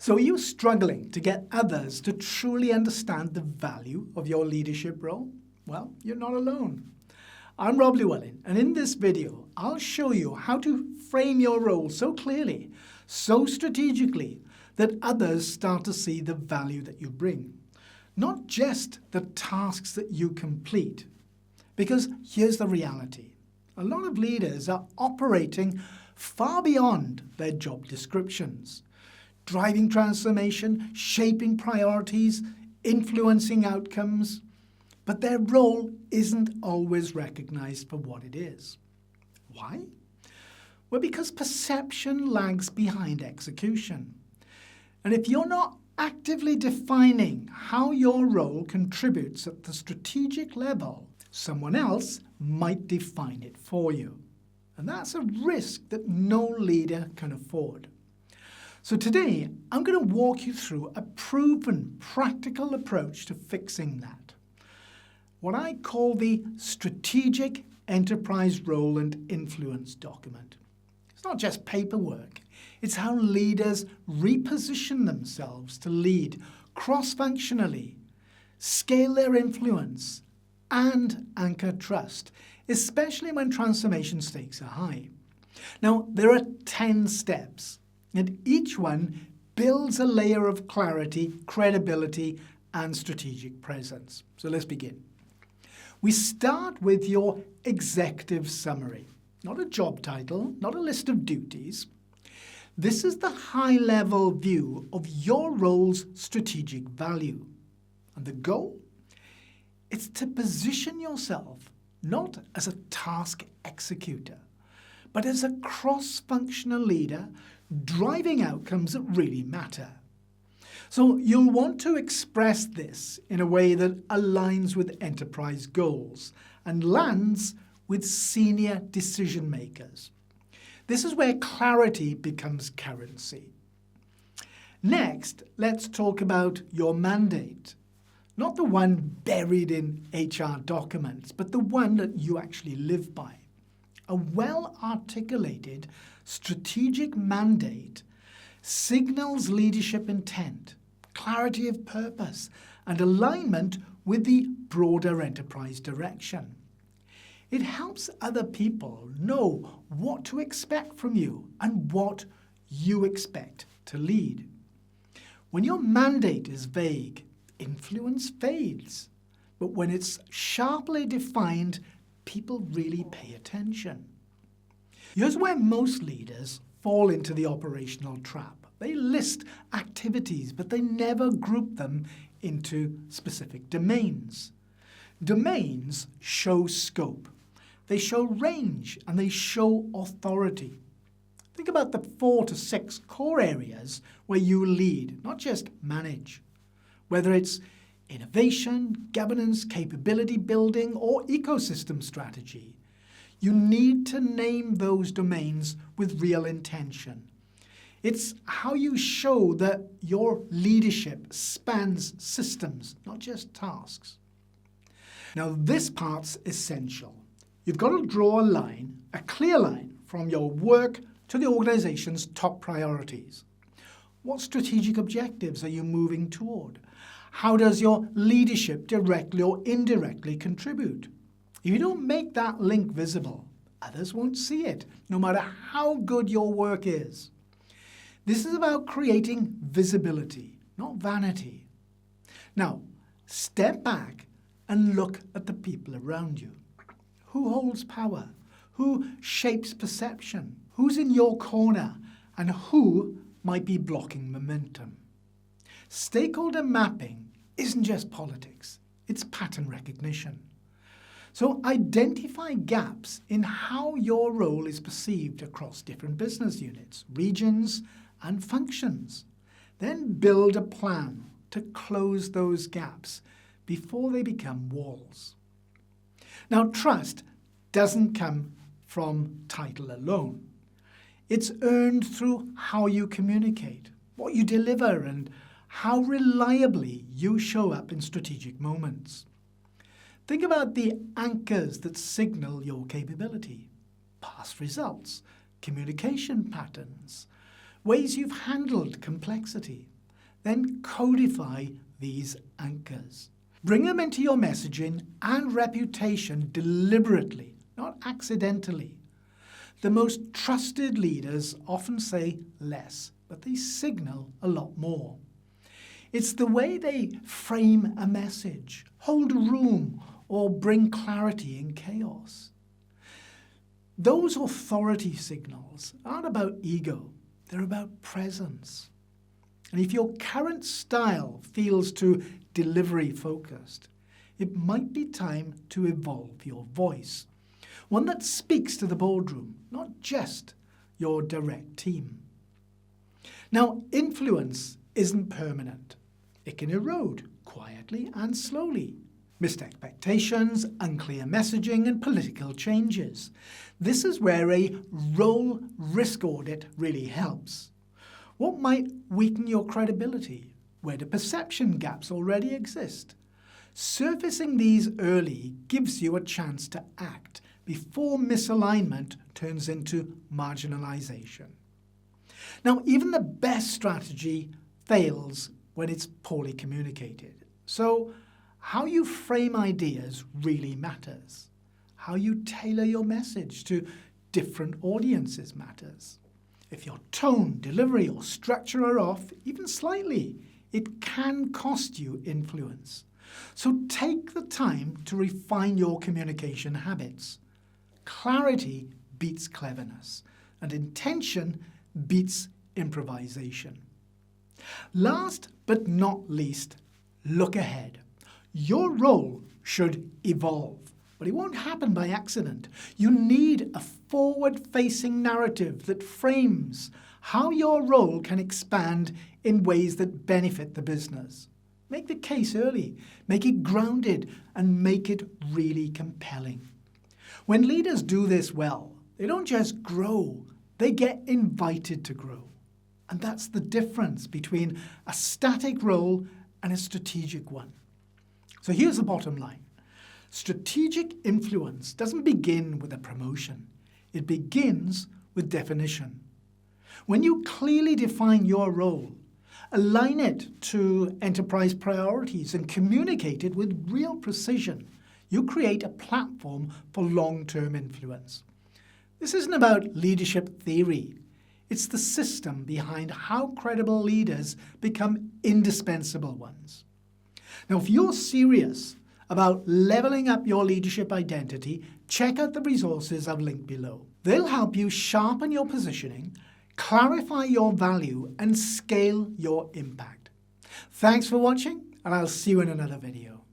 So are you struggling to get others to truly understand the value of your leadership role? Well, you're not alone. I'm Rob Llewellyn, and in this video, I'll show you how to frame your role so clearly, so strategically, that others start to see the value that you bring. Not just the tasks that you complete. Because here's the reality. A lot of leaders are operating far beyond their job descriptions, driving transformation, shaping priorities, influencing outcomes, but their role isn't always recognized for what it is. Why? Well, because perception lags behind execution. And if you're not actively defining how your role contributes at the strategic level, someone else might define it for you. And that's a risk that no leader can afford. So today, I'm going to walk you through a proven, practical approach to fixing that. What I call the Strategic Enterprise Role and Influence document. It's not just paperwork. It's how leaders reposition themselves to lead cross-functionally, scale their influence, and anchor trust, especially when transformation stakes are high. Now, there are 10 steps, and each one builds a layer of clarity, credibility, and strategic presence. So let's begin. We start with your executive summary. Not a job title, not a list of duties. This is the high-level view of your role's strategic value. And the goal? It's to position yourself not as a task executor, but as a cross-functional leader driving outcomes that really matter. So you'll want to express this in a way that aligns with enterprise goals and lands with senior decision makers. This is where clarity becomes currency. Next, let's talk about your mandate. Not the one buried in HR documents, but the one that you actually live by. A well-articulated strategic mandate signals leadership intent, clarity of purpose, and alignment with the broader enterprise direction. It helps other people know what to expect from you and what you expect to lead. When your mandate is vague, influence fades. But when it's sharply defined, people really pay attention. Here's where most leaders fall into the operational trap. They list activities, but they never group them into specific domains. Domains show scope. They show range, and they show authority. Think about the 4 to 6 core areas where you lead, not just manage. Whether it's innovation, governance, capability building, or ecosystem strategy, you need to name those domains with real intention. It's how you show that your leadership spans systems, not just tasks. Now, this part's essential. You've got to draw a line, a clear line, from your work to the organization's top priorities. What strategic objectives are you moving toward? How does your leadership directly or indirectly contribute? If you don't make that link visible, others won't see it, no matter how good your work is. This is about creating visibility, not vanity. Now, step back and look at the people around you. Who holds power? Who shapes perception? Who's in your corner? And who might be blocking momentum? Stakeholder mapping isn't just politics, it's pattern recognition. So identify gaps in how your role is perceived across different business units, regions, and functions. Then build a plan to close those gaps before they become walls. Now, trust doesn't come from title alone. It's earned through how you communicate, what you deliver, and how reliably you show up in strategic moments. Think about the anchors that signal your capability. Past results, communication patterns, ways you've handled complexity. Then codify these anchors. Bring them into your messaging and reputation deliberately, not accidentally. The most trusted leaders often say less, but they signal a lot more. It's the way they frame a message, hold a room, or bring clarity in chaos. Those authority signals aren't about ego, they're about presence. And if your current style feels too delivery focused, it might be time to evolve your voice. One that speaks to the boardroom, not just your direct team. Now, influence isn't permanent. It can erode quietly and slowly. Missed expectations, unclear messaging, and political changes. This is where a role risk audit really helps. What might weaken your credibility? Where do perception gaps already exist? Surfacing these early gives you a chance to act before misalignment turns into marginalization. Now, even the best strategy fails when it's poorly communicated. So, how you frame ideas really matters. How you tailor your message to different audiences matters. If your tone, delivery, or structure are off, even slightly, it can cost you influence. So take the time to refine your communication habits. Clarity beats cleverness, and intention beats improvisation. Last but not least, look ahead. Your role should evolve, but it won't happen by accident. You need a forward-facing narrative that frames how your role can expand in ways that benefit the business. Make the case early, make it grounded, and make it really compelling. When leaders do this well, they don't just grow, they get invited to grow. And that's the difference between a static role and a strategic one. So here's the bottom line. Strategic influence doesn't begin with a promotion. It begins with definition. When you clearly define your role, align it to enterprise priorities and communicate it with real precision, you create a platform for long-term influence. This isn't about leadership theory. It's the system behind how credible leaders become indispensable ones. Now, if you're serious about leveling up your leadership identity, check out the resources I've linked below. They'll help you sharpen your positioning, clarify your value, and scale your impact. Thanks for watching, and I'll see you in another video.